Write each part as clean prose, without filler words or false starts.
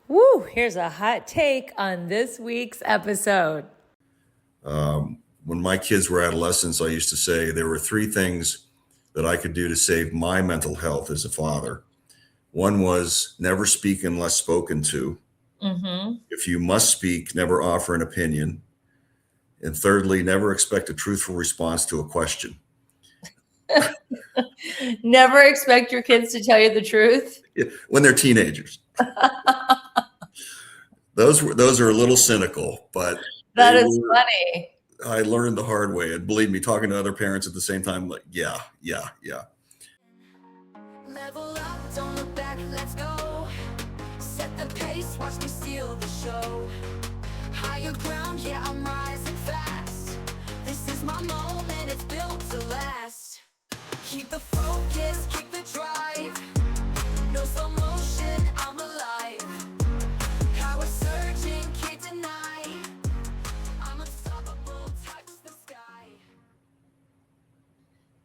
Woo, here's a hot take on this week's episode. When my kids were adolescents, I used to say there were three things that I could do to save my mental health as a father. One was never speak unless spoken to. If you must speak, never offer an opinion. And thirdly, never expect a truthful response to a question. Never expect your kids to tell you the truth. When they're teenagers. Those are a little cynical, but That is funny. I learned the hard way. And believe me, talking to other parents at the same time, like, yeah. Level up, don't look back, let's go. Set the pace, watch me steal the show. Higher ground, yeah, I'm rising fast. This is my moment, it's built to last. Keep the focus, keep the drive. No slow motion, I'm alive. Power surging, can't deny. I'm unstoppable, touch the sky.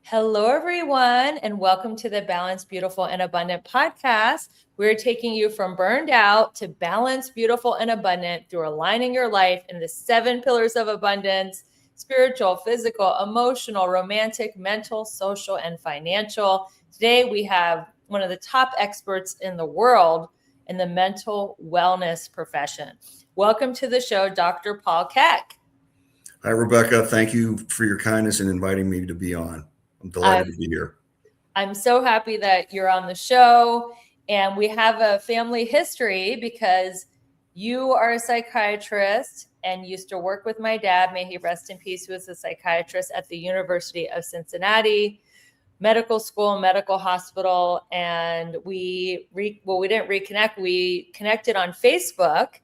Hello, everyone, and welcome to the Balanced, Beautiful, and Abundant podcast. We're taking you from burned out to balanced, beautiful, and abundant through aligning your life in the 7 pillars of abundance: spiritual, physical, emotional, romantic, mental, social, and financial. Today, we have one of the top experts in the world in the mental wellness profession. Welcome to the show, Dr. Paul Keck. Hi, Rebecca. Thank you for your kindness in inviting me to be on. I'm delighted to be here. I'm so happy that you're on the show, and we have a family history because you are a psychiatrist and used to work with my dad, may he rest in peace, who was a psychiatrist at the University of Cincinnati Medical School, Medical Hospital. And we didn't reconnect. We connected on Facebook.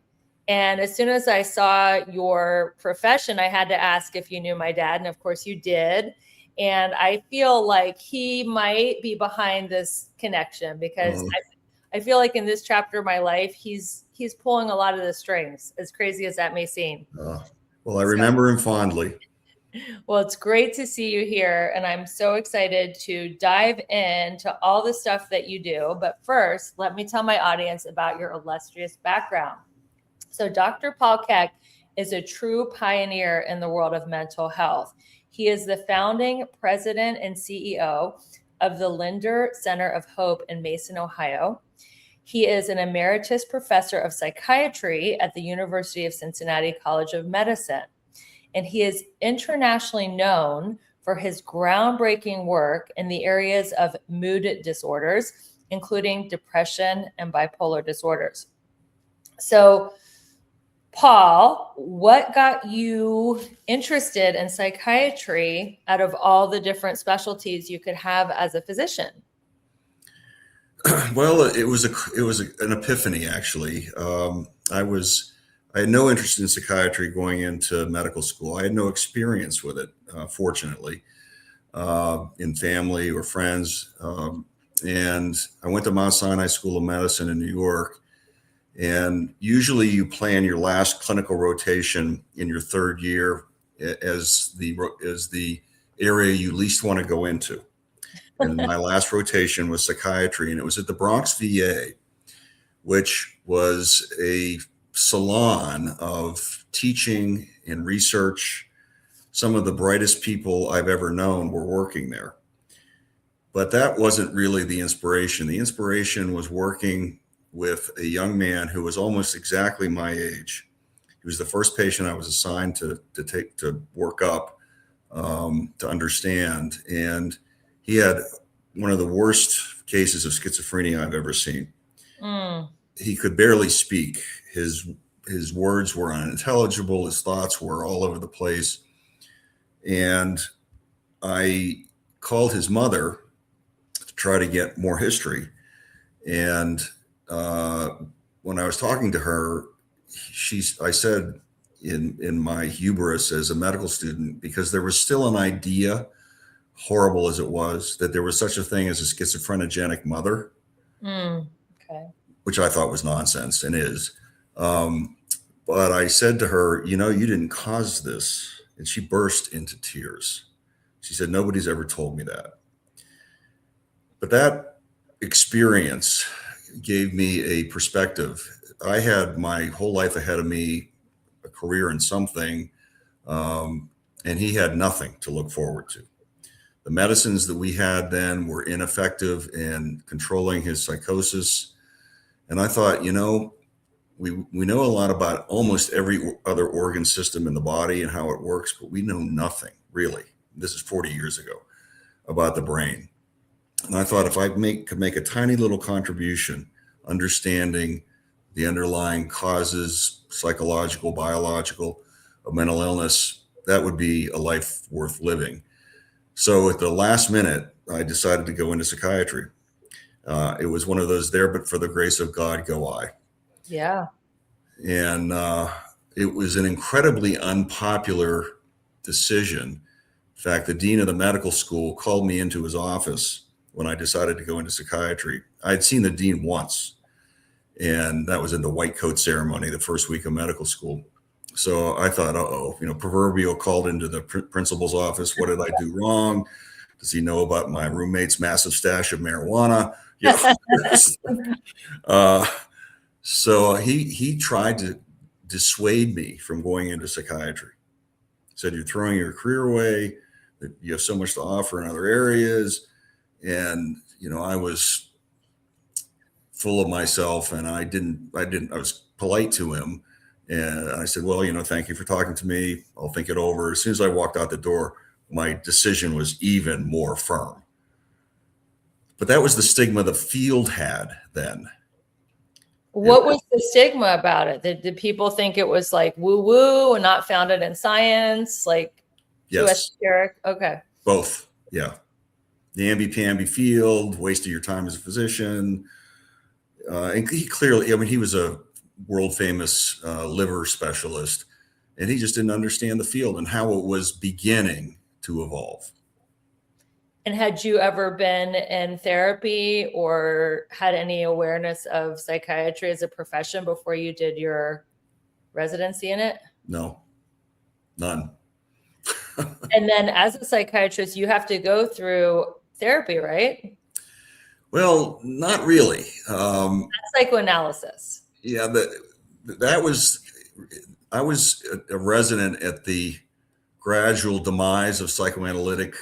And as soon as I saw your profession, I had to ask if you knew my dad. And of course you did. And I feel like he might be behind this connection because I feel like in this chapter of my life, he's pulling a lot of the strings, as crazy as that may seem. Well, I remember him fondly. Well, it's great to see you here. And I'm so excited to dive into all the stuff that you do. But first, let me tell my audience about your illustrious background. So Dr. Paul Keck is a true pioneer in the world of mental health. He is the founding president and CEO of the Lindner Center of HOPE in Mason, Ohio. He is an emeritus professor of psychiatry at the University of Cincinnati College of Medicine. And he is internationally known for his groundbreaking work in the areas of mood disorders, including depression and bipolar disorders. So, Paul, what got you interested in psychiatry out of all the different specialties you could have as a physician? Well, it was an epiphany, actually. I had no interest in psychiatry going into medical school. I had no experience with it, fortunately, in family or friends. And I went to Mount Sinai School of Medicine in New York. And usually you plan your last clinical rotation in your third year as the area you least want to go into. And my last rotation was psychiatry, and it was at the Bronx VA, which was a salon of teaching and research. Some of the brightest people I've ever known were working there. But that wasn't really the inspiration. The inspiration was working with a young man who was almost exactly my age. He was the first patient I was assigned to work up, to understand. And he had one of the worst cases of schizophrenia I've ever seen. He could barely speak. His words were unintelligible. His thoughts were all over the place. And I called his mother to try to get more history. And when I was talking to her, I said in my hubris as a medical student, because there was still an idea, horrible as it was, that there was such a thing as a schizophrenogenic mother, which I thought was nonsense and is. But I said to her, you didn't cause this. And she burst into tears. She said, nobody's ever told me that. But that experience gave me a perspective I had my whole life ahead of me, a career in something, and he had nothing to look forward to. The medicines that we had then were ineffective in controlling his psychosis. And I thought, we know a lot about almost every other organ system in the body and how it works, but we know nothing really. This is 40 years ago, about the brain. And I thought if I could make a tiny little contribution, understanding the underlying causes, psychological, biological, of mental illness, that would be a life worth living. So at the last minute, I decided to go into psychiatry. It was one of those there, but for the grace of God, go I. Yeah. And it was an incredibly unpopular decision. In fact, the dean of the medical school called me into his office when I decided to go into psychiatry. I'd seen the dean once, and that was in the white coat ceremony, the first week of medical school. So I thought, proverbial called into the principal's office. What did I do wrong? Does he know about my roommate's massive stash of marijuana? So he tried to dissuade me from going into psychiatry. He said, you're throwing your career away, that you have so much to offer in other areas. And, I was full of myself, and I was polite to him. And I said, well, thank you for talking to me. I'll think it over. As soon as I walked out the door, my decision was even more firm. But that was the stigma the field had then. What was the stigma about it? Did people think it was like woo-woo and not founded in science? Like too esoteric? Okay. Both. Yeah. The amby-pamby field, wasting your time as a physician. And he clearly, he was a world famous liver specialist, and he just didn't understand the field and how it was beginning to evolve. And had you ever been in therapy or had any awareness of psychiatry as a profession before you did your residency in it? No, none. And then as a psychiatrist, you have to go through therapy, right? Well, not really. That's psychoanalysis. Yeah, I was a resident at the gradual demise of psychoanalytic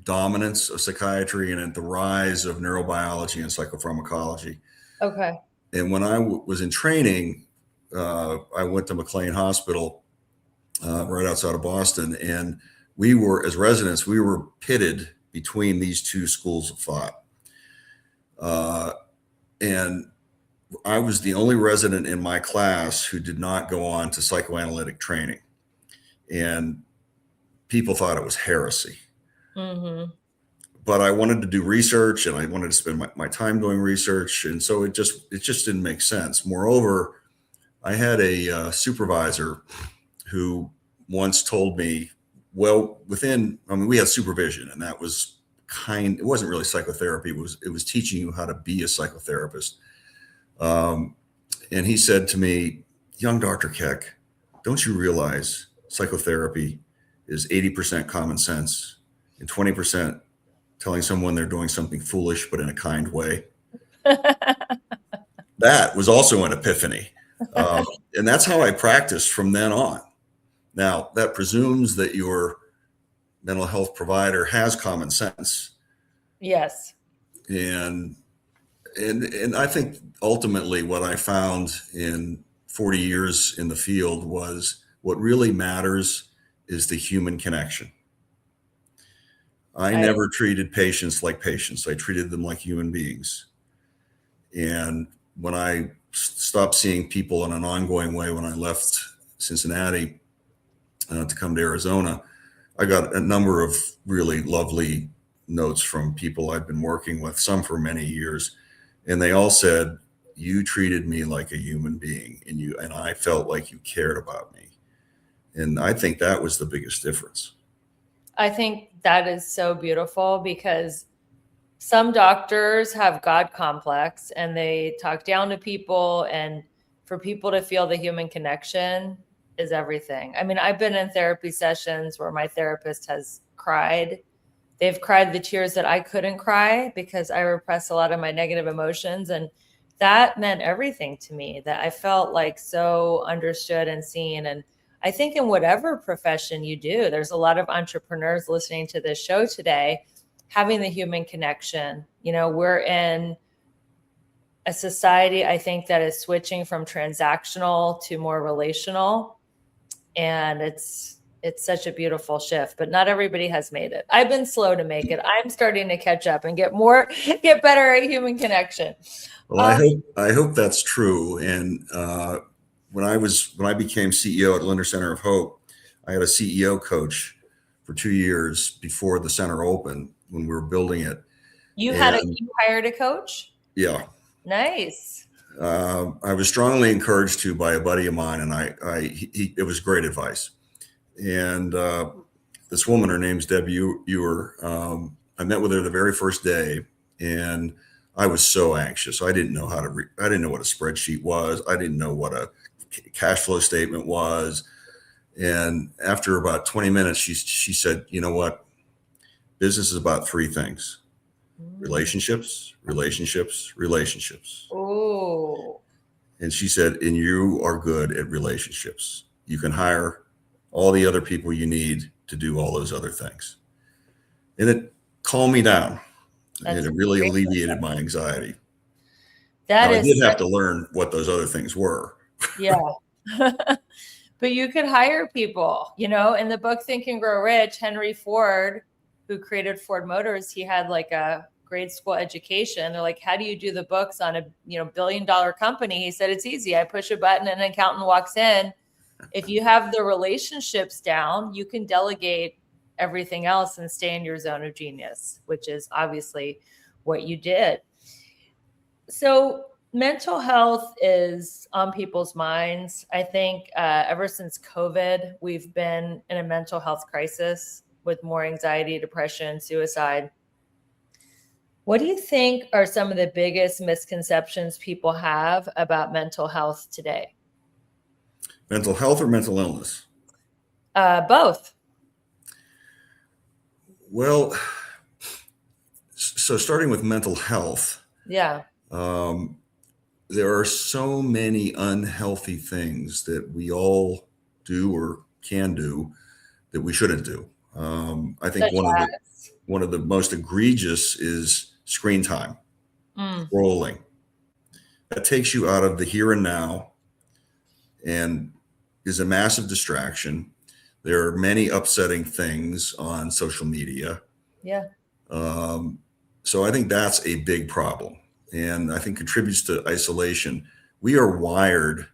dominance of psychiatry and at the rise of neurobiology and psychopharmacology. Okay. And when I was in training, I went to McLean Hospital right outside of Boston, and as residents, we were pitted between these two schools of thought. And I was the only resident in my class who did not go on to psychoanalytic training. And people thought it was heresy. Mm-hmm. But I wanted to do research, and I wanted to spend my time doing research. And so it just didn't make sense. Moreover, I had a supervisor who once told me, well, we had supervision, and that was it wasn't really psychotherapy. It was teaching you how to be a psychotherapist. And he said to me, young Dr. Keck, don't you realize psychotherapy is 80% common sense and 20% telling someone they're doing something foolish, but in a kind way? That was also an epiphany. And that's how I practiced from then on. Now, that presumes that your mental health provider has common sense. Yes. And I think ultimately what I found in 40 years in the field was what really matters is the human connection. I never treated patients like patients. I treated them like human beings. And when I stopped seeing people in an ongoing way, when I left Cincinnati to come to Arizona, I got a number of really lovely notes from people I've been working with, some for many years. And they all said, you treated me like a human being, and I felt like you cared about me. And I think that was the biggest difference. I think that is so beautiful, because some doctors have God complex and they talk down to people, and for people to feel the human connection is everything. I mean, I've been in therapy sessions where my therapist has cried. They've cried the tears that I couldn't cry because I repress a lot of my negative emotions. And that meant everything to me, that I felt like so understood and seen. And I think in whatever profession you do, there's a lot of entrepreneurs listening to this show today, having the human connection. You know, we're in a society, I think, that is switching from transactional to more relational. And it's such a beautiful shift, but not everybody has made it. I've been slow to make it. I'm starting to catch up and get better at human connection. Well, I hope that's true. And when I became CEO at Lindner Center of HOPE, I had a CEO coach for 2 years before the center opened when we were building it. You hired a coach? Yeah. Nice. I was strongly encouraged to by a buddy of mine, and it was great advice. And this woman, her name's Deb Ewer. I met with her the very first day, and I was so anxious. I didn't know I didn't know what a spreadsheet was. I didn't know what a cash flow statement was. And after about 20 minutes, she said, "You know what? Business is about 3 things: relationships, relationships, relationships." Oh. And she said, "And you are good at relationships. You can hire all the other people you need to do all those other things." And it calmed me down. And it really alleviated my anxiety. I did have to learn what those other things were. Yeah. But you could hire people, you know, in the book Think and Grow Rich, Henry Ford, who created Ford Motors, he had like a grade school education. They're like, "How do you do the books on a, $1 billion company?" He said, "It's easy. I push a button and an accountant walks in." If you have the relationships down, you can delegate everything else and stay in your zone of genius, which is obviously what you did. So mental health is on people's minds. I think ever since COVID, we've been in a mental health crisis with more anxiety, depression, suicide. What do you think are some of the biggest misconceptions people have about mental health today? Mental health or mental illness? Both. Well, so starting with mental health, Yeah. there are so many unhealthy things that we all do or can do that we shouldn't do. I think one of the most egregious is screen time, scrolling. That takes you out of the here and now and is a massive distraction. There are many upsetting things on social media. Yeah. So I think that's a big problem, and I think contributes to isolation. We are wired,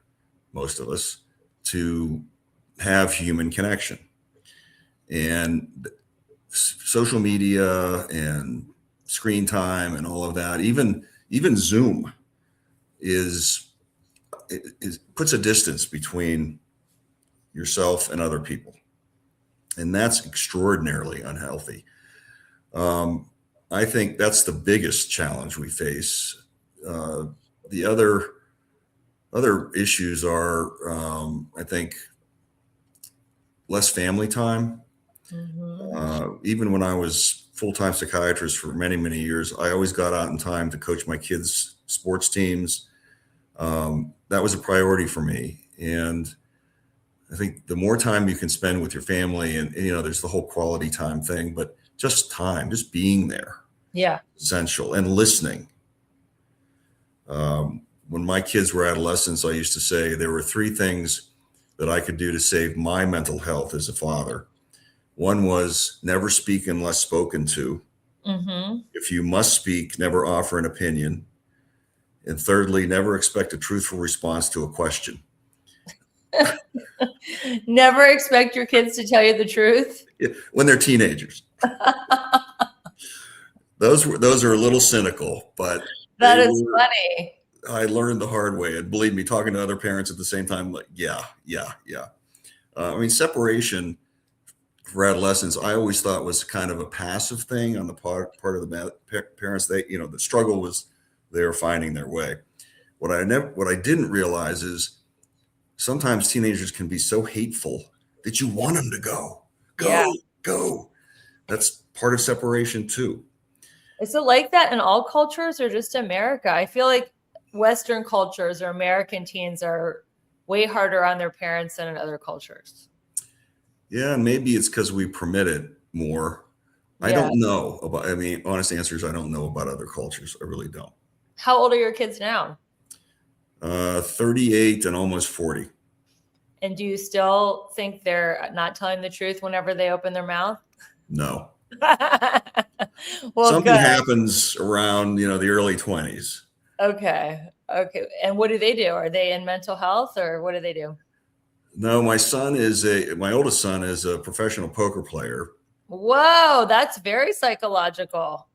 most of us, to have human connection, and social media and screen time and all of that, even Zoom puts a distance between yourself and other people. And that's extraordinarily unhealthy. I think that's the biggest challenge we face. The other issues are, I think, less family time. Even when I was full-time psychiatrist for many, many years, I always got out in time to coach my kids' sports teams. That was a priority for me. And I think the more time you can spend with your family, and there's the whole quality time thing, but just time, just being there. Yeah. Essential, and listening. When my kids were adolescents, I used to say there were 3 things that I could do to save my mental health as a father. One was never speak unless spoken to. If you must speak, never offer an opinion. And thirdly, never expect a truthful response to a question. Never expect your kids to tell you the truth when they're teenagers. Those are a little cynical, but that is funny. I learned the hard way, and believe me, talking to other parents at the same time, like, yeah. I mean, separation for adolescents, I always thought was kind of a passive thing on the part of the parents. They, the struggle was they're finding their way. What I didn't realize is sometimes teenagers can be so hateful that you want them to go. That's part of separation too. Is it like that in all cultures or just America? I feel like Western cultures or American teens are way harder on their parents than in other cultures? Yeah, maybe it's because we permit it more. I Yeah. don't know about, I mean, honest answer is I don't know about other cultures. I really don't. How old are your kids now? 38 and almost 40. And do you still think they're not telling the truth whenever they open their mouth? No. Well, Something good. happens around, the early 20s. Okay. And what do? Are they in mental health or what do they do? No, my oldest son is a professional poker player. Whoa, that's very psychological.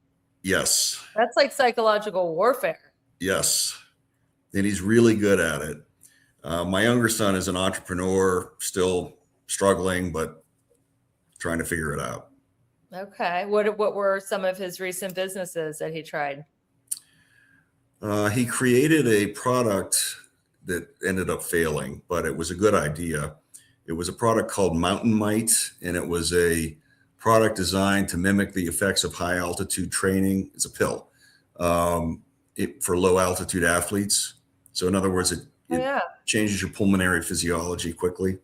Yes. That's like psychological warfare. Yes. And he's really good at it. My younger son is an entrepreneur, still struggling, but trying to figure it out. Okay. What were some of his recent businesses that he tried? He created a product that ended up failing, but it was a good idea. It was a product called Mountain Mite, and it was a product designed to mimic the effects of high altitude training. It's a pill for low altitude athletes. So in other words, it changes your pulmonary physiology quickly.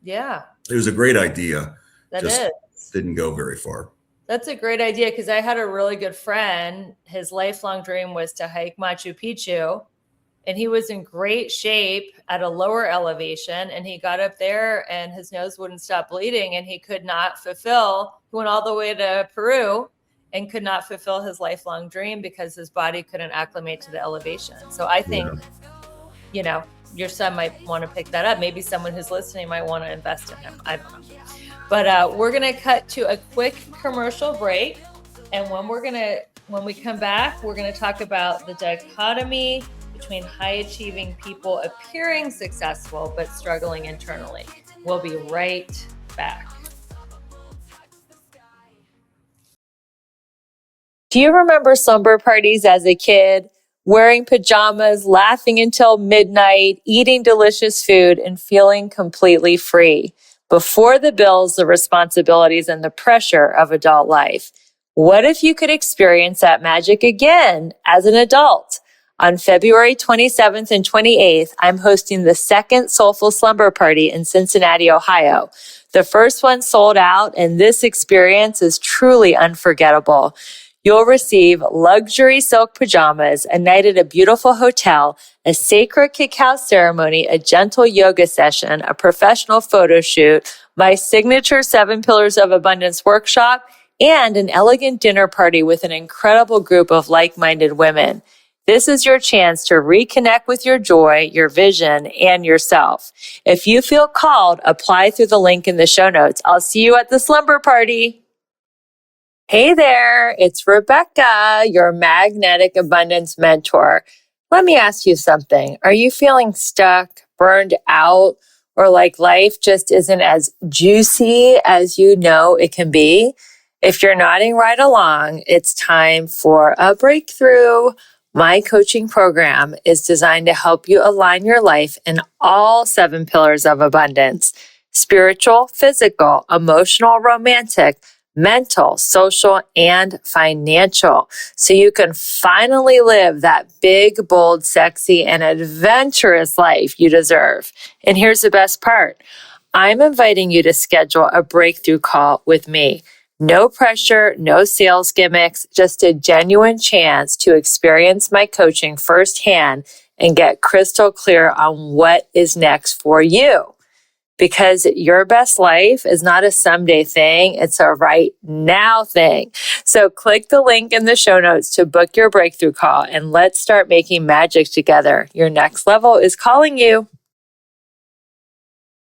Yeah. It was a great idea. That Just is. didn't go very far. That's a great idea because I had a really good friend. His lifelong dream was to hike Machu Picchu, and he was in great shape at a lower elevation. And he got up there and his nose wouldn't stop bleeding, and he could not fulfill. He went all the way to Peru and could not fulfill his lifelong dream because his body couldn't acclimate to the elevation. So I think, your son might want to pick that up. Maybe someone who's listening might want to invest in him. I don't know. But we're going to cut to a quick commercial break. And when we come back, we're going to talk about the dichotomy between high achieving people appearing successful but struggling internally. We'll be right back. Do you remember slumber parties as a kid? Wearing pajamas, laughing until midnight, eating delicious food, and feeling completely free before the bills, the responsibilities, and the pressure of adult life. What if you could experience that magic again as an adult? On February 27th and 28th, I'm hosting the second Soulful Slumber Party in Cincinnati, Ohio. The first one sold out, and this experience is truly unforgettable. You'll receive luxury silk pajamas, a night at a beautiful hotel, a sacred cacao ceremony, a gentle yoga session, a professional photo shoot, my signature 7 Pillars of Abundance workshop, and an elegant dinner party with an incredible group of like-minded women. This is your chance to reconnect with your joy, your vision, and yourself. If you feel called, apply through the link in the show notes. I'll see you at the slumber party. Hey there, it's Rebecca, your magnetic abundance mentor. Let me ask you something. Are you feeling stuck, burned out, or like life just isn't as juicy as you know it can be? If you're nodding right along, it's time for a breakthrough. My coaching program is designed to help you align your life in all 7 pillars of abundance: spiritual, physical, emotional, romantic, mental, social, and financial, so you can finally live that big, bold, sexy, and adventurous life you deserve. And here's the best part. I'm inviting you to schedule a breakthrough call with me. No pressure, no sales gimmicks, just a genuine chance to experience my coaching firsthand and get crystal clear on what is next for you. Because your best life is not a someday thing, it's a right now thing. So click the link in the show notes to book your breakthrough call and let's start making magic together. Your next level is calling you.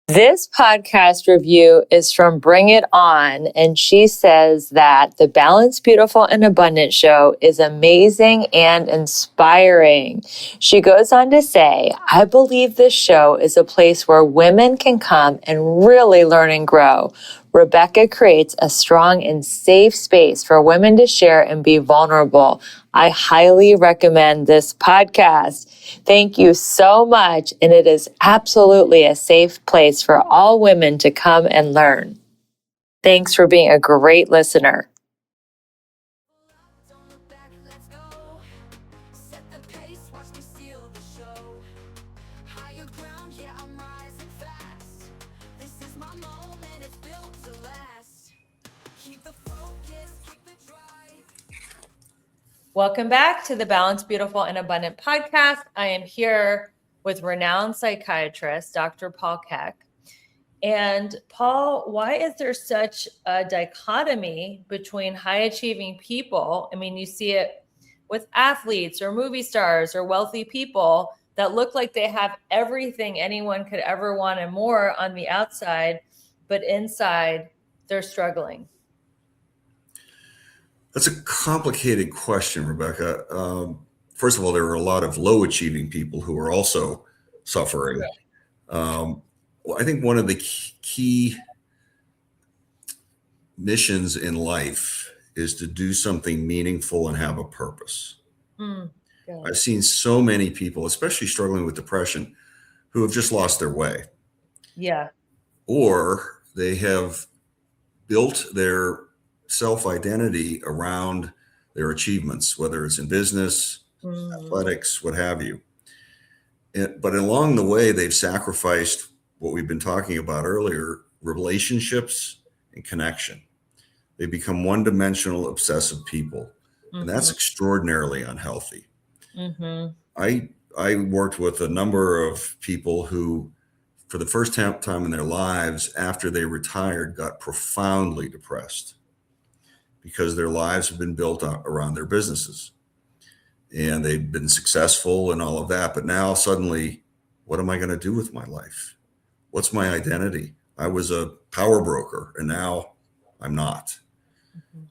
This podcast review is from Bring It On, and she says that the Balanced, Beautiful, and Abundant show is amazing and inspiring. She goes on to say, I believe this show is a place where women can come and really learn and grow. Rebecca creates a strong and safe space for women to share and be vulnerable. I highly recommend this podcast. Thank you so much, and it is absolutely a safe place for all women to come and learn. Thanks for being a great listener. Don't look back, let's go. Set the pace, watch me steal yeah, I'm rising fast. This is my moment, it's built to last. Keep the focus, keep the drive. Welcome back to the Balanced, Beautiful, and Abundant podcast. I am here with renowned psychiatrist, Dr. Paul Keck. And Paul, why is there such a dichotomy between high achieving people? I mean, you see it with athletes or movie stars or wealthy people that look like they have everything anyone could ever want and more on the outside, but inside they're struggling. That's a complicated question, Rebecca. First of all, there are a lot of low achieving people who are also suffering. Well, I think one of the key missions in life is to do something meaningful and have a purpose. I've seen so many people, especially struggling with depression, who have just lost their way. Yeah. Or they have built their self-identity around their achievements, whether it's in business, athletics, what have you. But along the way, they've sacrificed what we've been talking about earlier, relationships and connection. They become one-dimensional, obsessive people, and that's extraordinarily unhealthy. I worked with a number of people who, for the first time in their lives, after they retired, got profoundly depressed because their lives have been built around their businesses. And they've been successful and all of that. But now suddenly, what am I going to do with my life? What's my identity? I was a power broker and now I'm not.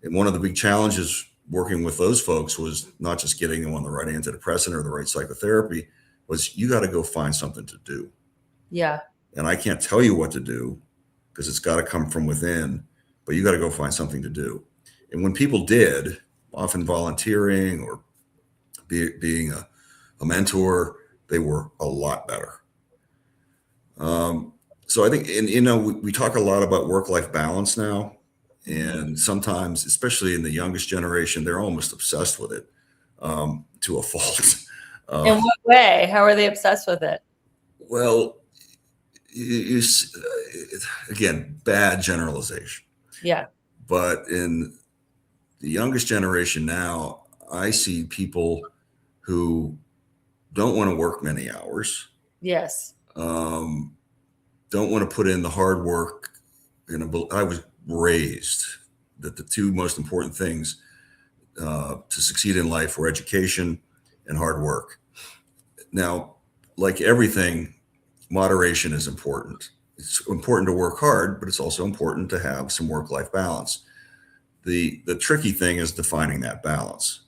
And one of the big challenges working with those folks was not just getting them on the right antidepressant or the right psychotherapy, was you got to go find something to do. Yeah. And I can't tell you what to do because it's got to come from within, but you got to go find something to do. And when people did, often volunteering or being a mentor, they were a lot better. So I think, and we talk a lot about work-life balance now, and sometimes, especially in the youngest generation, they're almost obsessed with it to a fault. In what way? How are they obsessed with it? Well, again, bad generalization. Yeah. But in the youngest generation now, I see people who don't want to work many hours. Yes. Don't want to put in the hard work. I was raised that the two most important things to succeed in life were education and hard work. Now, like everything, moderation is important. It's important to work hard, but it's also important to have some work-life balance. The tricky thing is defining that balance.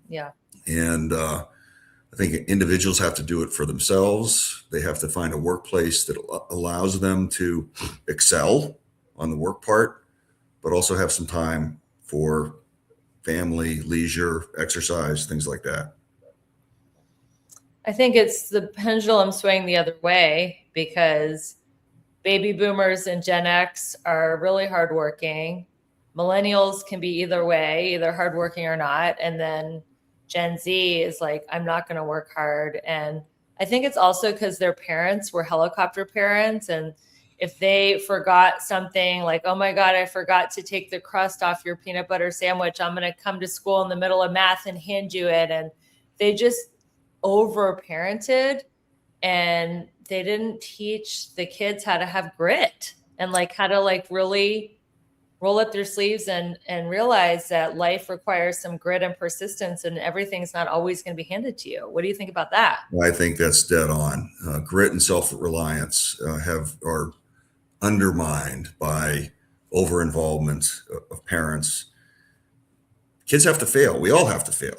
Yeah. And I think individuals have to do it for themselves. They have to find a workplace that allows them to excel on the work part, but also have some time for family, leisure, exercise, things like that. I think it's the pendulum swaying the other way because baby boomers and Gen X are really hardworking. Millennials can be either way, either hardworking or not. And then Gen Z is like, I'm not going to work hard. And I think it's also because their parents were helicopter parents. And if they forgot something like, oh my God, I forgot to take the crust off your peanut butter sandwich, I'm going to come to school in the middle of math and hand you it. And they just over-parented and they didn't teach the kids how to have grit and like how to like really roll up their sleeves and realize that life requires some grit and persistence and everything's not always going to be handed to you. What do you think about that? I think that's dead on. Grit and self-reliance are undermined by over-involvement of parents. Kids have to fail. We all have to fail.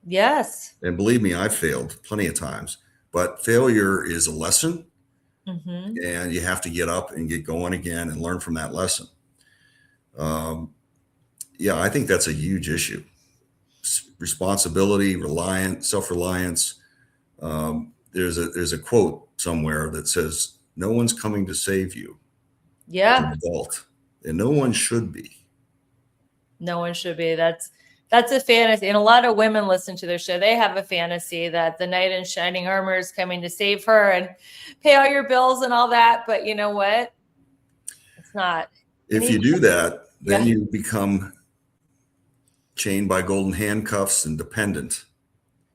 Yes. And believe me, I've failed plenty of times, but failure is a lesson and you have to get up and get going again and learn from that lesson. I think that's a huge issue. Responsibility, self-reliance. There's a quote somewhere that says, no one's coming to save you. Yeah. As an adult, and no one should be. No one should be. That's That's a fantasy. And a lot of women listen to their show. They have a fantasy that the knight in shining armor is coming to save her and pay all your bills and all that. But you know what? It's not. If you do that, then Yeah. you become chained by golden handcuffs and dependent.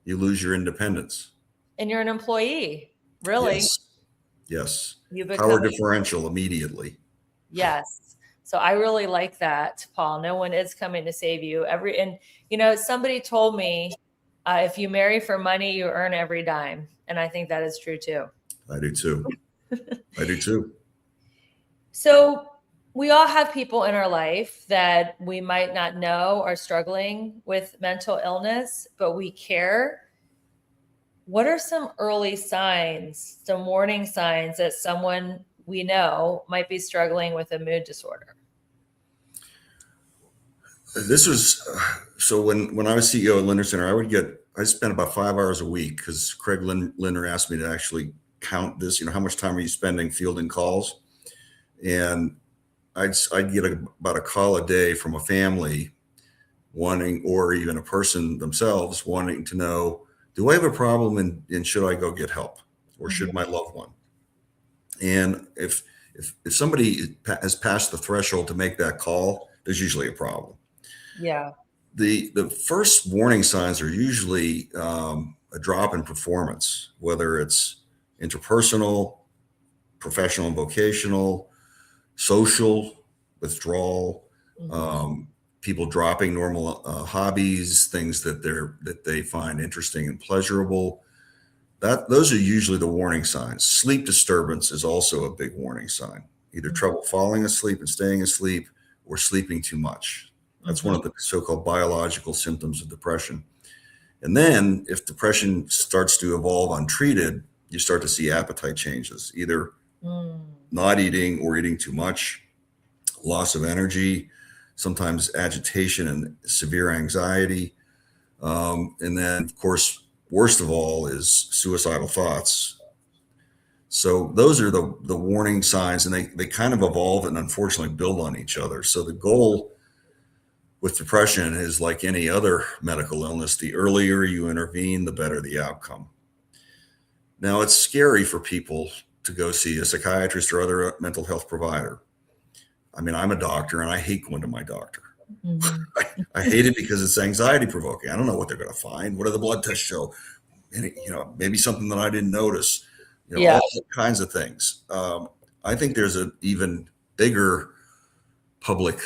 You lose your independence. And you're an employee, really. Yes. You Power become differential immediately. Yes. So I really like that, Paul. No one is coming to save you. And somebody told me, if you marry for money, you earn every dime. And I think that is true too. I do too. I do too. So we all have people in our life that we might not know are struggling with mental illness, but we care. What are some early signs, some warning signs that someone we know might be struggling with a mood disorder? This was so when I was CEO at Lindner Center, I spent about 5 hours a week because Craig Lindner asked me to actually count this. How much time are you spending fielding calls? And I'd get about a call a day from a family wanting, or even a person themselves wanting to know, do I have a problem and should I go get help, or should my loved one? And if somebody has passed the threshold to make that call, there's usually a problem. Yeah. The first warning signs are usually a drop in performance, whether it's interpersonal, professional and vocational, social, withdrawal, people dropping normal hobbies, things that they find interesting and pleasurable. Those are usually the warning signs. Sleep disturbance is also a big warning sign. Either trouble falling asleep and staying asleep, or sleeping too much. That's one of the so-called biological symptoms of depression. And then if depression starts to evolve untreated, you start to see appetite changes, either not eating or eating too much, loss of energy, sometimes agitation and severe anxiety. And then, of course, worst of all is suicidal thoughts. So those are the warning signs, and they kind of evolve and unfortunately build on each other. So the goal with depression is like any other medical illness. The earlier you intervene, the better the outcome. Now, it's scary for people to go see a psychiatrist or other mental health provider. I mean, I'm a doctor and I hate going to my doctor. I hate it because it's anxiety provoking. I don't know what they're going to find. What do the blood tests show? And, maybe something that I didn't notice, all kinds of things. I think there's an even bigger public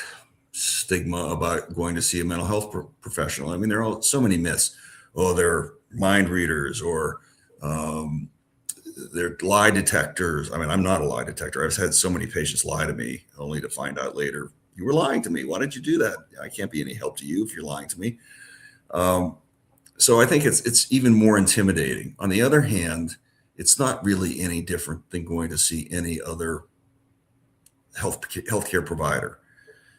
stigma about going to see a mental health professional. I mean, there are so many myths. Oh, they're mind readers, or they're lie detectors. I mean, I'm not a lie detector. I've had so many patients lie to me only to find out later, you were lying to me. Why did you do that? I can't be any help to you if you're lying to me. So I think it's even more intimidating. On the other hand, it's not really any different than going to see any other healthcare provider.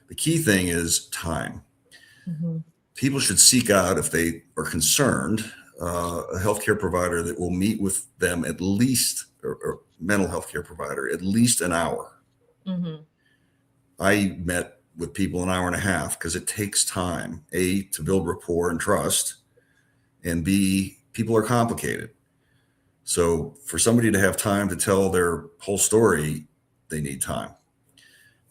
The key thing is time. People should seek out, if they are concerned, a healthcare provider that will meet with them at least, or mental health care provider, at least an hour. I met with people an hour and a half because it takes time, A, to build rapport and trust, and B, people are complicated. So for somebody to have time to tell their whole story, they need time.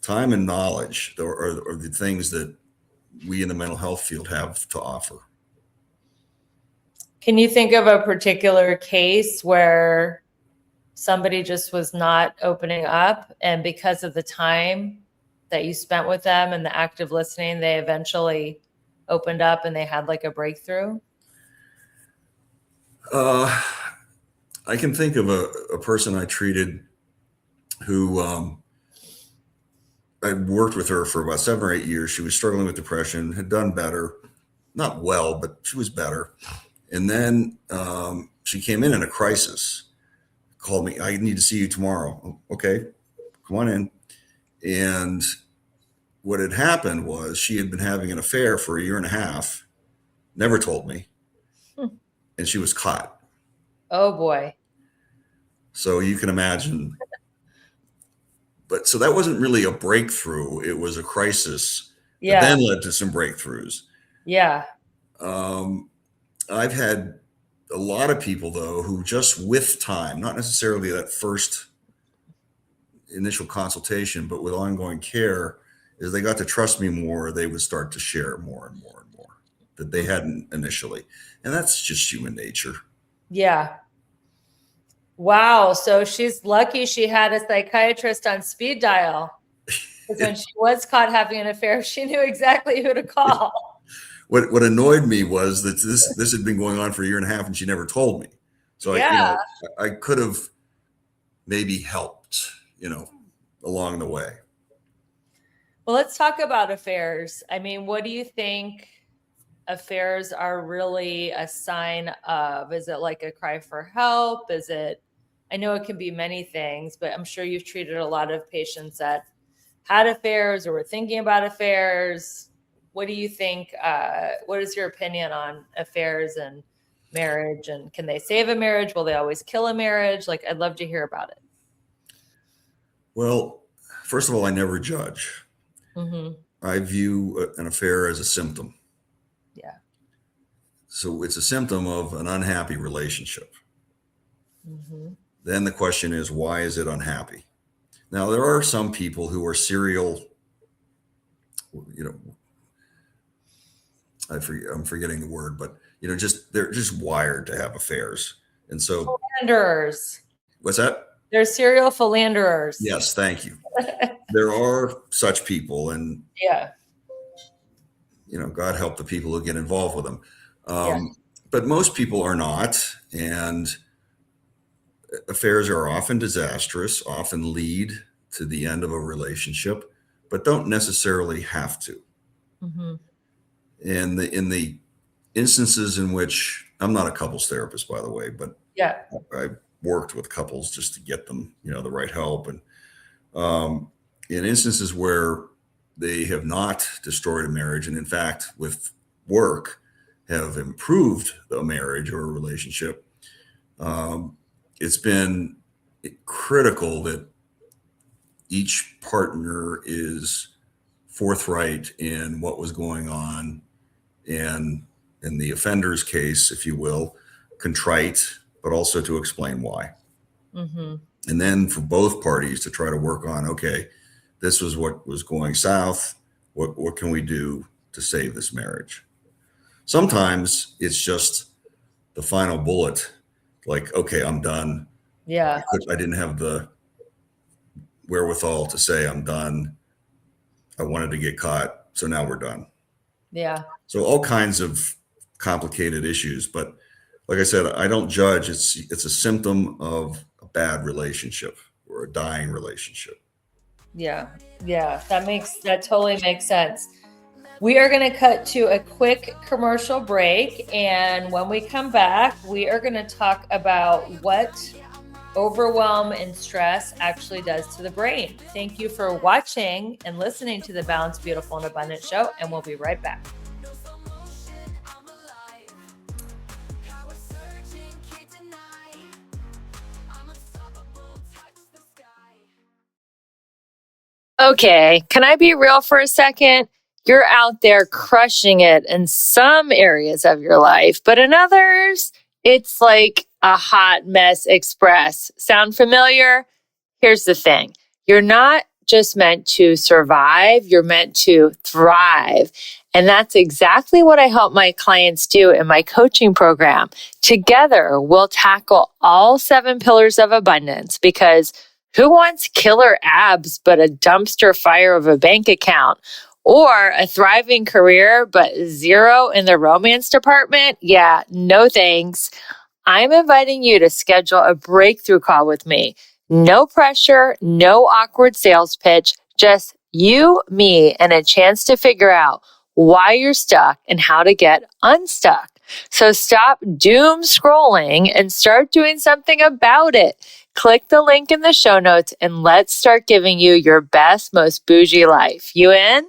Time and knowledge are the things that we in the mental health field have to offer. Can you think of a particular case where somebody just was not opening up, and because of the time that you spent with them and the active listening, they eventually opened up and they had like a breakthrough? I can think of a person I treated who I worked with her for about 7 or 8 years. She was struggling with depression, had done better, not well, but she was better. And then she came in a crisis, called me, I need to see you tomorrow. Okay, come on in. And what had happened was she had been having an affair for 1.5 years, never told me, and she was caught. Oh boy. So you can imagine. But so that wasn't really a breakthrough. It was a crisis that then led to some breakthroughs. Yeah. I've had a lot of people, though, who just with time, not necessarily that first initial consultation, but with ongoing care, as they got to trust me more, they would start to share more and more and more that they hadn't initially. And that's just human nature. Yeah. Wow. So she's lucky she had a psychiatrist on speed dial. Because when she was caught having an affair, she knew exactly who to call. What annoyed me was that this had been going on for a year and a half and she never told me. So Yeah. I could have maybe helped, along the way. Well, let's talk about affairs. I mean, what do you think affairs are really a sign of? Is it like a cry for help? I know it can be many things, but I'm sure you've treated a lot of patients that had affairs or were thinking about affairs. What do you think? What is your opinion on affairs and marriage? And can they save a marriage? Will they always kill a marriage? Like, I'd love to hear about it. Well, first of all, I never judge. Mm-hmm. I view an affair as a symptom. Yeah. So it's a symptom of an unhappy relationship. Mm-hmm. Then the question is, why is it unhappy? Now, there are some people who are serial, I'm forgetting the word, but they're just wired to have affairs. And so Philanderers. What's that? They're serial philanderers. Yes, thank you. There are such people, and Yeah. God help the people who get involved with them. Yeah. But most people are not, and affairs are often disastrous, often lead to the end of a relationship, but don't necessarily have to. Mm-hmm. And in the instances in which, I'm not a couples therapist, by the way, but Yeah. I worked with couples just to get them, the right help. And in instances where they have not destroyed a marriage, and in fact, with work, have improved a marriage or a relationship, it's been critical that each partner is forthright in what was going on, and in the offender's case, if you will, contrite, but also to explain why. Mm-hmm. And then for both parties to try to work on, okay, this was what was going south. What can we do to save this marriage? Sometimes it's just the final bullet, like, okay, I'm done. Yeah. I didn't have the wherewithal to say I'm done. I wanted to get caught, so now we're done. Yeah. So all kinds of complicated issues, but like I said, I don't judge. It's a symptom of a bad relationship or a dying relationship. Yeah. Yeah. That totally makes sense. We are going to cut to a quick commercial break. And when we come back, we are going to talk about what overwhelm and stress actually does to the brain. Thank you for watching and listening to the Balanced, Beautiful, and Abundant show. And we'll be right back. Okay, can I be real for a second? You're out there crushing it in some areas of your life, but in others, it's like a hot mess express. Sound familiar? Here's the thing. You're not just meant to survive, you're meant to thrive. And that's exactly what I help my clients do in my coaching program. Together, we'll tackle all 7 pillars of abundance, because who wants killer abs but a dumpster fire of a bank account? Or a thriving career but 0 in the romance department? Yeah, no thanks. I'm inviting you to schedule a breakthrough call with me. No pressure, no awkward sales pitch, just you, me, and a chance to figure out why you're stuck and how to get unstuck. So stop doom scrolling and start doing something about it. Click the link in the show notes and let's start giving you your best, most bougie life. You in?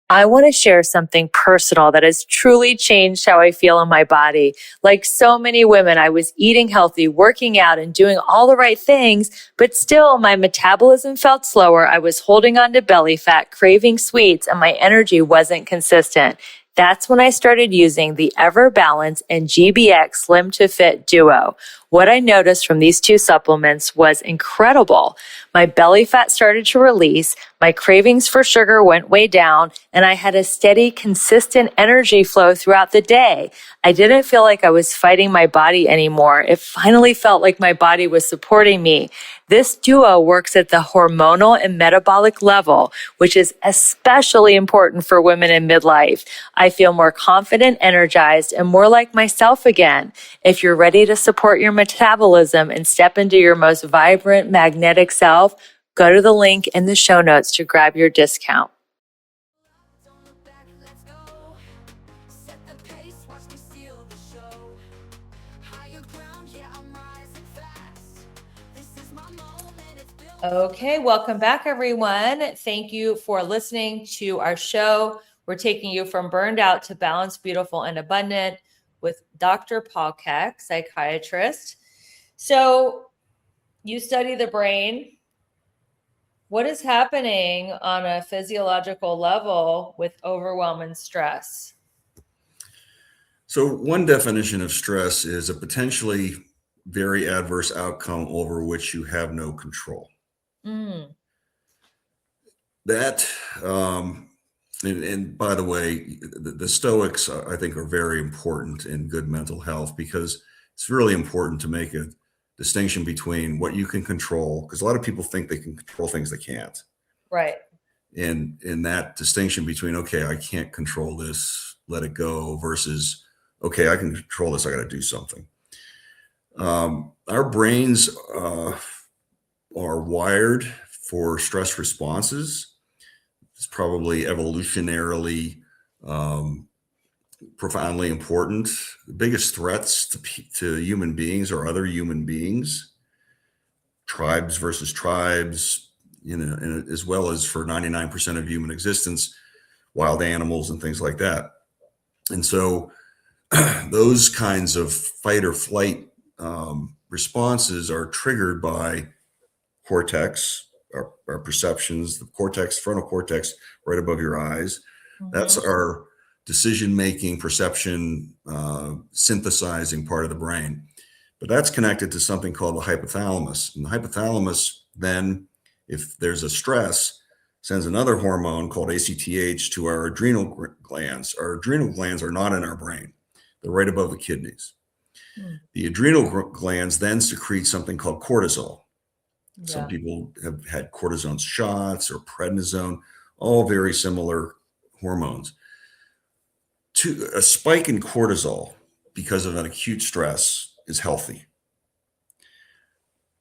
I want to share something personal that has truly changed how I feel in my body. Like so many women, I was eating healthy, working out, and doing all the right things, but still my metabolism felt slower. I was holding on to belly fat, craving sweets, and my energy wasn't consistent. That's when I started using the Ever Balance and GBX Slim to Fit Duo. What I noticed from these two supplements was incredible. My belly fat started to release, my cravings for sugar went way down, and I had a steady, consistent energy flow throughout the day. I didn't feel like I was fighting my body anymore. It finally felt like my body was supporting me. This duo works at the hormonal and metabolic level, which is especially important for women in midlife. I feel more confident, energized, and more like myself again. If you're ready to support your metabolism and step into your most vibrant, magnetic self, go to the link in the show notes to grab your discount. Don't look back, let's go. Set the pace, watch me steal the show. Higher ground, yeah, I'm rising fast. This is my moment, it's built. Okay, welcome back, everyone. Thank you for listening to our show. We're taking you from burned out to balanced, beautiful, and abundant with Dr. Paul Keck, psychiatrist. So you study the brain. What is happening on a physiological level with overwhelm and stress? So one definition of stress is a potentially very adverse outcome over which you have no control. Mm, That, and by the way, the Stoics, I think, are very important in good mental health, because it's really important to make a distinction between what you can control, because a lot of people think they can control things they can't. right. And in that distinction between, okay, I can't control this, let it go, versus, okay, I can control this, I got to do something. Our brains are wired for stress responses. It's probably evolutionarily profoundly important. The biggest threats to human beings are other human beings, tribes versus tribes, and as well as for 99% of human existence, wild animals and things like that. And so those kinds of fight or flight responses are triggered by cortex, our perceptions, the cortex, frontal cortex, right above your eyes. That's our decision-making, perception, synthesizing part of the brain. But that's connected to something called the hypothalamus. And the hypothalamus then, if there's a stress, sends another hormone called ACTH to our adrenal glands. Our adrenal glands are not in our brain. They're right above the kidneys. The adrenal glands then secrete something called cortisol. Some Yeah. people have had cortisone shots or prednisone, all very similar hormones. A spike in cortisol because of an acute stress is healthy.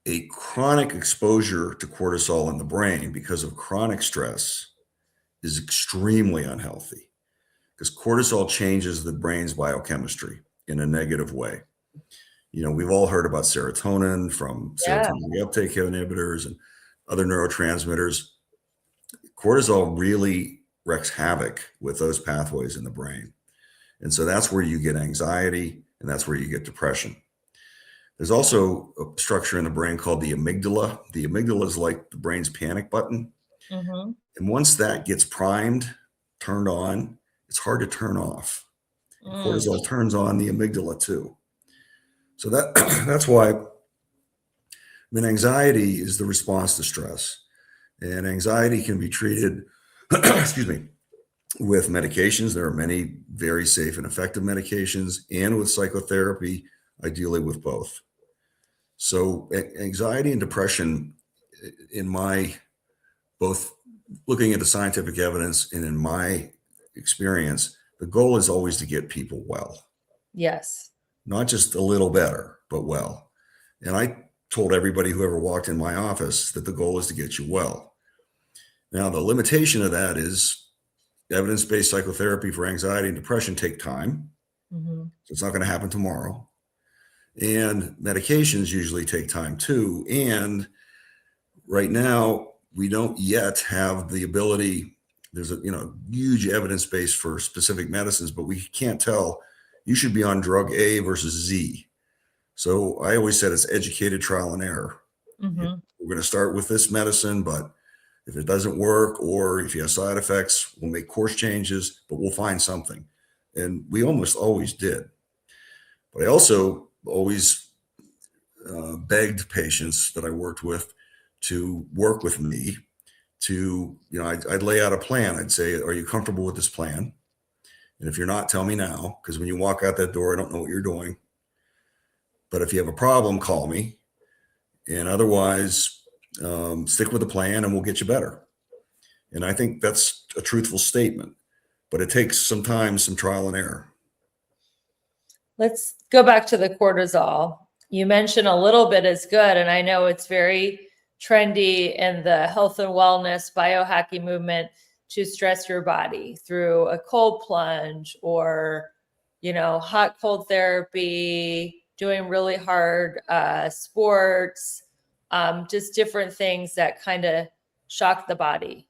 A chronic exposure to cortisol in the brain because of chronic stress is extremely unhealthy, because cortisol changes the brain's biochemistry in a negative way. We've all heard about serotonin from Yeah. serotonin reuptake inhibitors and other neurotransmitters. Cortisol really wreaks havoc with those pathways in the brain. And so that's where you get anxiety, and that's where you get depression. There's also a structure in the brain called the amygdala. The amygdala is like the brain's panic button. Mm-hmm. And once that gets primed, turned on, it's hard to turn off. And cortisol turns on the amygdala too. So that's why anxiety is the response to stress. And anxiety can be treated, excuse me, with medications. There are many very safe and effective medications, and with psychotherapy, ideally with both. So anxiety and depression, in my, both looking at the scientific evidence and in my experience, the goal is always to get people well. Yes. Not just a little better, but well. And I told everybody who ever walked in my office that the goal is to get you well. Now, the limitation of that is evidence-based psychotherapy for anxiety and depression take time. Mm-hmm. So it's not going to happen tomorrow. And medications usually take time too. And right now, we don't yet have the ability. There's a huge evidence base for specific medicines, but we can't tell you should be on drug A versus Z. So I always said it's educated trial and error. Mm-hmm. We're going to start with this medicine, but if it doesn't work, or if you have side effects, we'll make course changes, but we'll find something. and we almost always did. But I also always begged patients that I worked with to work with me to, I'd lay out a plan. I'd say, are you comfortable with this plan? And if you're not, tell me now, because when you walk out that door, I don't know what you're doing. But if you have a problem, call me. And otherwise, stick with the plan and we'll get you better. And I think that's a truthful statement, but it takes some time, some trial and error. Let's go back to the cortisol. You mentioned a little bit is good, and I know it's very trendy in the health and wellness biohacking movement to stress your body through a cold plunge or, hot cold therapy, doing really hard sports, just different things that kind of shock the body,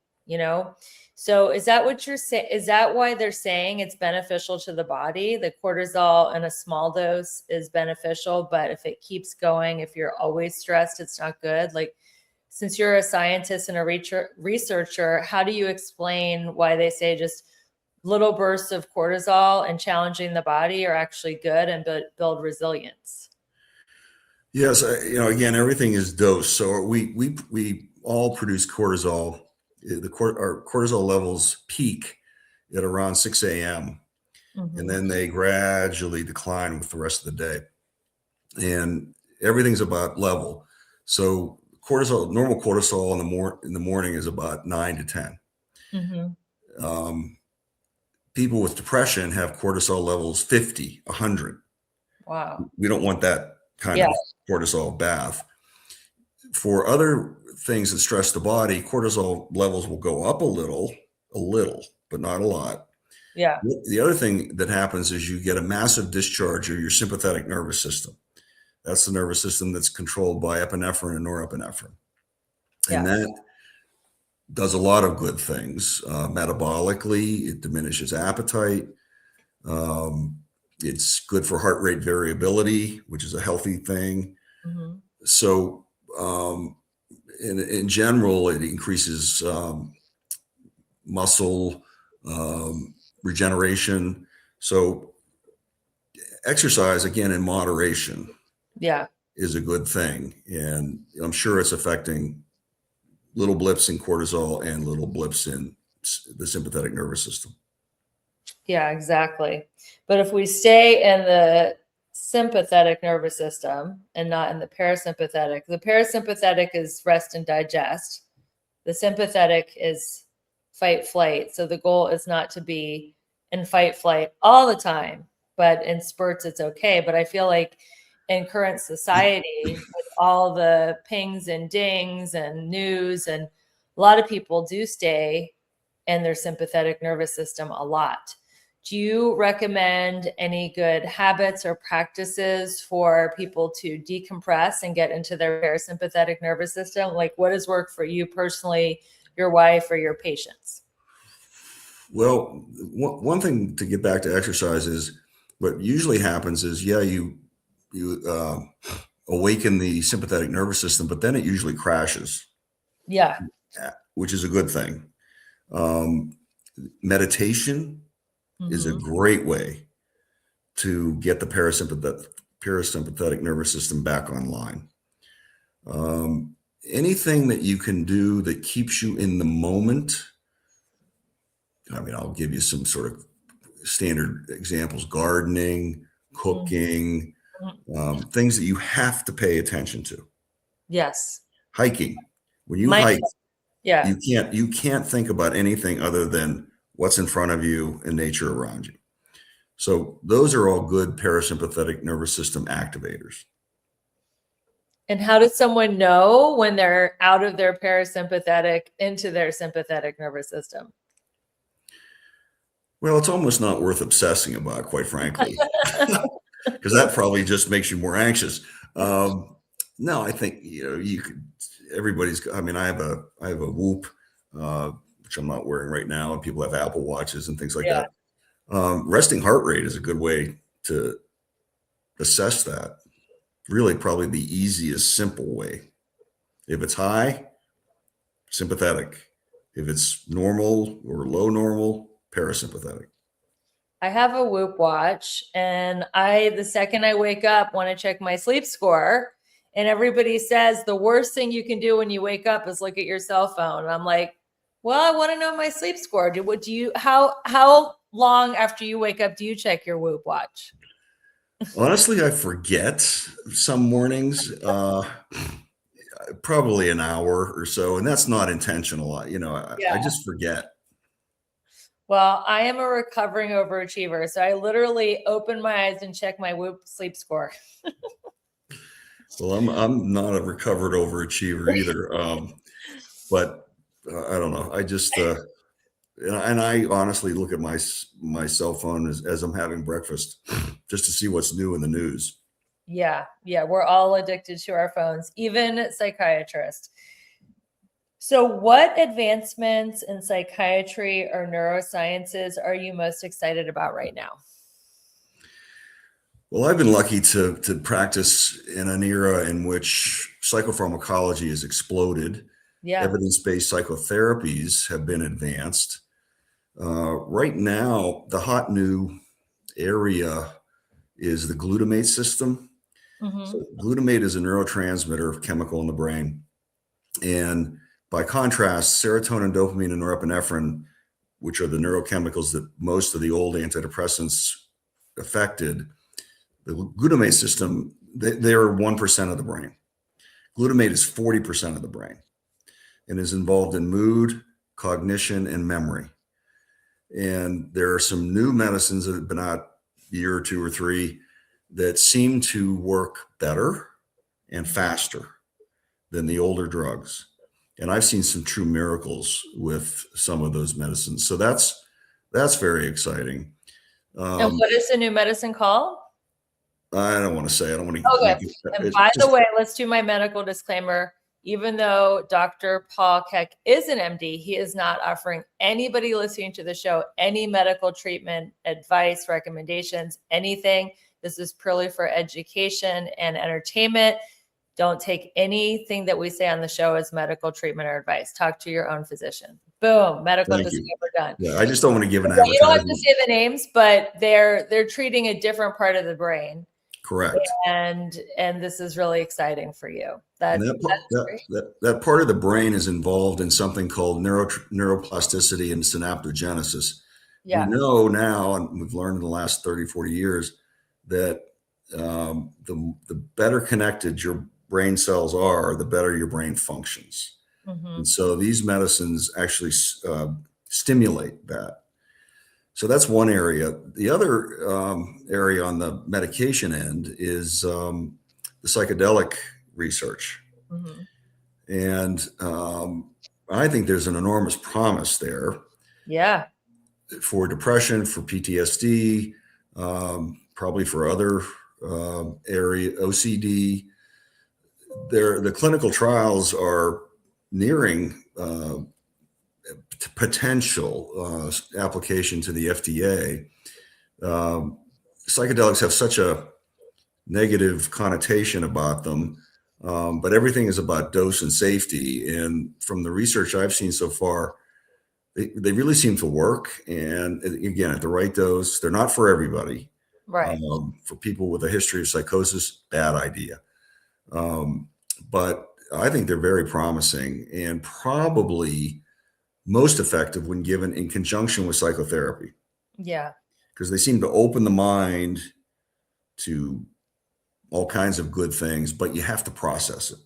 So is that what you're saying? Is that why they're saying it's beneficial to the body? The cortisol in a small dose is beneficial, but if it keeps going, if you're always stressed, it's not good. Like, since you're a scientist and a researcher, how do you explain why they say just little bursts of cortisol and challenging the body are actually good and build resilience? Yes, again, everything is dose. So we all produce cortisol. Our cortisol levels peak at around 6 a.m. And then they gradually decline with the rest of the day. And everything's about level. So normal cortisol in the morning is about 9 to 10. People with depression have cortisol levels 50, 100. Wow. We don't want that kind of cortisol bath. For other things that stress the body, cortisol levels will go up a little, but not a lot. Yeah. The other thing that happens is you get a massive discharge of your sympathetic nervous system. That's the nervous system that's controlled by epinephrine and norepinephrine. And that does a lot of good things. Metabolically, it diminishes appetite. It's good for heart rate variability, which is a healthy thing. So in general, it increases muscle regeneration. So exercise, again, in moderation, is a good thing. And I'm sure it's affecting little blips in cortisol and little blips in the sympathetic nervous system. Yeah, exactly. But if we stay in the sympathetic nervous system and not in the parasympathetic is rest and digest. The sympathetic is fight flight. So the goal is not to be in fight flight all the time, but in spurts it's okay. But I feel like in current society, with all the pings and dings and news, and a lot of people do stay in their sympathetic nervous system a lot. Do you recommend any good habits or practices for people to decompress and get into their parasympathetic nervous system? Like, what has worked for you personally, your wife, or your patients? Well, one thing to get back to exercise is what usually happens is, you awaken the sympathetic nervous system, but then it usually crashes. Yeah. Which is a good thing. Meditation is a great way to get the parasympathetic nervous system back online. Anything that you can do that keeps you in the moment. I mean, I'll give you some sort of standard examples: gardening, cooking, things that you have to pay attention to. Yes. Hiking. When you hike, you can't think about anything other than what's in front of you and nature around you. So those are all good parasympathetic nervous system activators. And how does someone know when they're out of their parasympathetic into their sympathetic nervous system? Well, it's almost not worth obsessing about, quite frankly, because that probably just makes you more anxious. No, I think, you could, I have a Whoop, which I'm not wearing right now, and people have Apple Watches and things like that. Resting heart rate is a good way to assess that. Really, probably the easiest, simple way. If it's high, sympathetic. If it's normal or low normal, parasympathetic. I have a Whoop watch, and the second I wake up, want to check my sleep score. And everybody says the worst thing you can do when you wake up is look at your cell phone. And I'm like, well, I want to know my sleep score. How long after you wake up do you check your Whoop watch? Honestly, I forget some mornings, probably an hour or so, and that's not intentional. I just forget. Well, I am a recovering overachiever, so I literally open my eyes and check my Whoop sleep score. Well, I'm not a recovered overachiever either, but I don't know. I just and I honestly look at my cell phone as I'm having breakfast, just to see what's new in the news. Yeah, we're all addicted to our phones, even psychiatrists. So, what advancements in psychiatry or neurosciences are you most excited about right now? Well, I've been lucky to practice in an era in which psychopharmacology has exploded. Yeah. Evidence-based psychotherapies have been advanced. Right now, the hot new area is the glutamate system. So glutamate is a neurotransmitter chemical in the brain. And by contrast, serotonin, dopamine, and norepinephrine, which are the neurochemicals that most of the old antidepressants affected, the glutamate system, they're 1% of the brain. Glutamate is 40% of the brain and is involved in mood, cognition, and memory. And there are some new medicines that have been out a year or two or three that seem to work better and faster than the older drugs. And I've seen some true miracles with some of those medicines. So that's very exciting. And what is the new medicine called? I don't want to say. I don't want to. Okay. And by the way, let's do my medical disclaimer. Even though Dr. Paul Keck is an MD, he is not offering anybody listening to the show any medical treatment, advice, recommendations, anything. This is purely for education and entertainment. Don't take anything that we say on the show as medical treatment or advice. Talk to your own physician. Boom, medical disclaimer done. Yeah, I just don't want to give an advertisement. You don't have to say the names, but they're treating a different part of the brain. Correct. And this is really exciting for you. That part of the brain is involved in something called neuroplasticity and synaptogenesis. Yeah. We know now, and we've learned in the last 30, 40 years, that the better connected your brain cells are, the better your brain functions. And so these medicines actually stimulate that. So that's one area. The other area on the medication end is the psychedelic research. And I think there's an enormous promise there. Yeah. For depression, for PTSD, probably for other area, OCD. The clinical trials are nearing potential application to the FDA. Psychedelics have such a negative connotation about them, but everything is about dose and safety. And from the research I've seen so far, they really seem to work. And again, at the right dose. They're not for everybody. Right. For people with a history of psychosis, bad idea. But I think they're very promising and probably most effective when given in conjunction with psychotherapy. Yeah. Because they seem to open the mind to all kinds of good things, but you have to process it.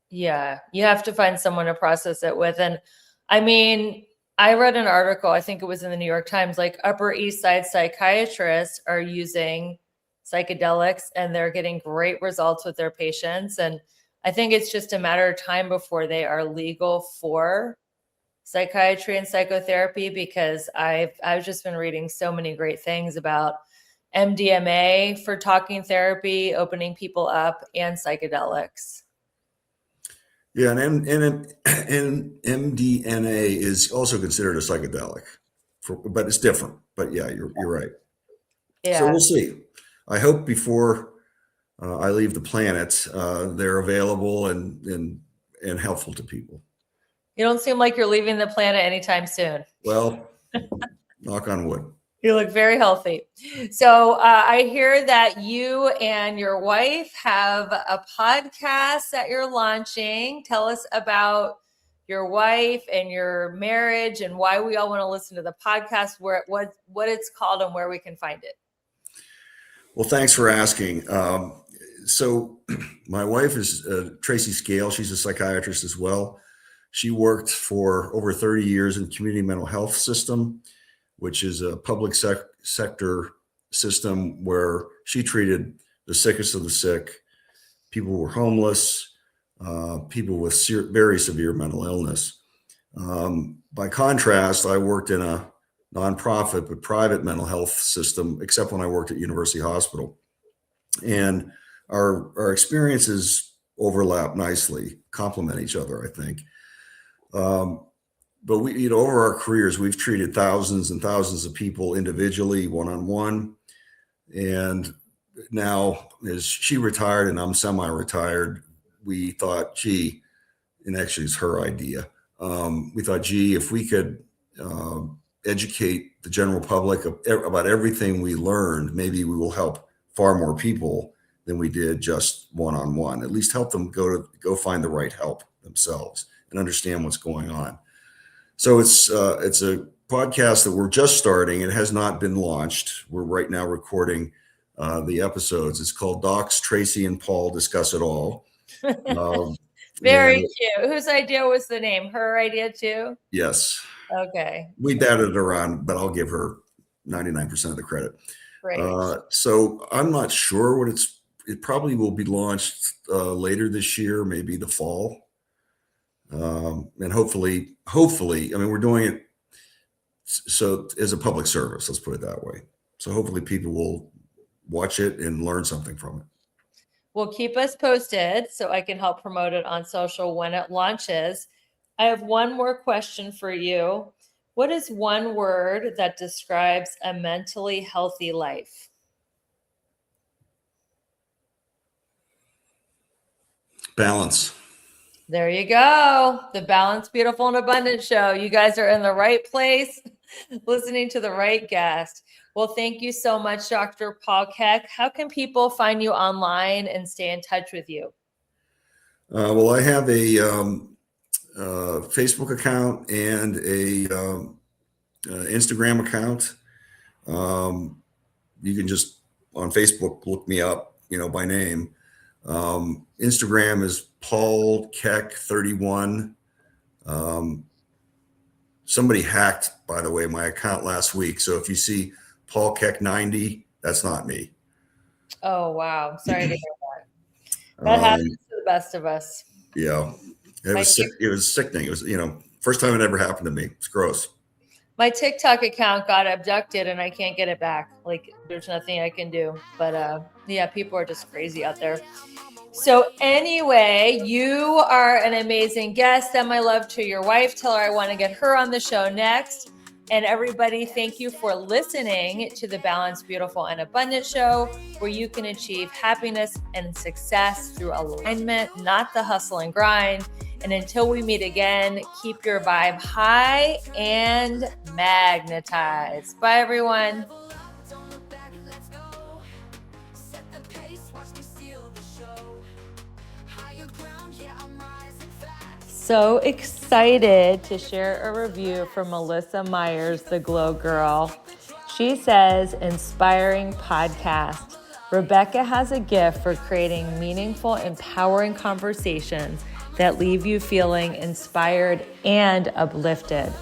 Yeah. You have to find someone to process it with. And I mean, I read an article, I think it was in the New York Times, like Upper East Side psychiatrists are using psychedelics and they're getting great results with their patients. And I think it's just a matter of time before they are legal for psychiatry and psychotherapy, because I've just been reading so many great things about MDMA for talking therapy, opening people up, and psychedelics. Yeah, and MDMA is also considered a psychedelic, but it's different. But yeah, you're right. Yeah. So we'll see. I hope before I leave the planet, they're available and helpful to people. You don't seem like you're leaving the planet anytime soon. Well, knock on wood. You look very healthy. So I hear that you and your wife have a podcast that you're launching. Tell us about your wife and your marriage and why we all want to listen to the podcast, what it's called and where we can find it. Well, thanks for asking. So my wife is Tracy Scale. She's a psychiatrist as well. She worked for over 30 years in community mental health system, which is a public sector system where she treated the sickest of the sick, people who were homeless, people with very severe mental illness. By contrast, I worked in a nonprofit but private mental health system, except when I worked at University Hospital. And our experiences overlap nicely, complement each other, I think. But we, over our careers, we've treated thousands and thousands of people individually, one-on-one. And now, as she retired and I'm semi-retired, we thought, gee, and actually it's her idea. We thought, gee, if we could educate the general public about everything we learned, maybe we will help far more people than we did just one-on-one. At least help them go find the right help themselves and understand what's going on. So it's a podcast that we're just starting. It has not been launched. We're right now recording the episodes. It's called Docs, Tracy, and Paul Discuss It All. Very cute. Whose idea was the name? Her idea too? Yes. Okay. We batted it around, but I'll give her 99% of the credit. Great. So I'm not sure it probably will be launched later this year, maybe the fall. And hopefully, I mean, we're doing it so as a public service, let's put it that way. So hopefully people will watch it and learn something from it. Well, keep us posted so I can help promote it on social when it launches. I have one more question for you. What is one word that describes a mentally healthy life? Balance. There you go. The Balanced, Beautiful, and Abundant Show. You guys are in the right place, listening to the right guest. Well, thank you so much, Dr. Paul Keck. How can people find you online and stay in touch with you? Well, I have a Facebook account and a Instagram account. You can just on Facebook look me up, by name. Instagram is Paul Keck 31. Somebody hacked, by the way, my account last week. So if you see Paul Keck 90, that's not me. Oh, wow. Sorry to hear that. That happens to the best of us. Yeah. It was sickening. It was, first time it ever happened to me. It's gross. My TikTok account got abducted and I can't get it back. Like there's nothing I can do, but yeah, people are just crazy out there. So anyway, you are an amazing guest. Send my love to your wife. Tell her I want to get her on the show next. And everybody, thank you for listening to the Balanced, Beautiful, and Abundant Show, where you can achieve happiness and success through alignment, not the hustle and grind. And until we meet again, keep your vibe high and magnetized. Bye, everyone. So excited to share a review from Melissa Myers, the Glow Girl. She says, inspiring podcast. Rebecca has a gift for creating meaningful, empowering conversations that leave you feeling inspired and uplifted.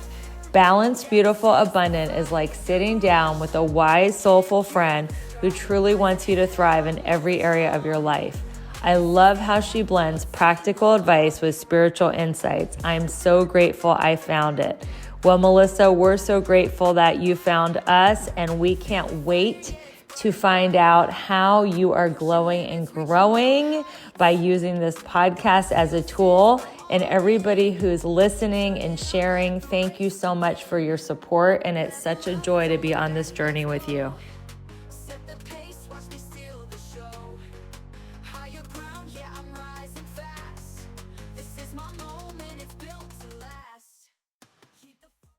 Balanced, Beautiful, Abundant is like sitting down with a wise, soulful friend who truly wants you to thrive in every area of your life. I love how she blends practical advice with spiritual insights. I'm so grateful I found it. Well, Melissa, we're so grateful that you found us, and we can't wait to find out how you are glowing and growing by using this podcast as a tool. And everybody who's listening and sharing, thank you so much for your support. And it's such a joy to be on this journey with you.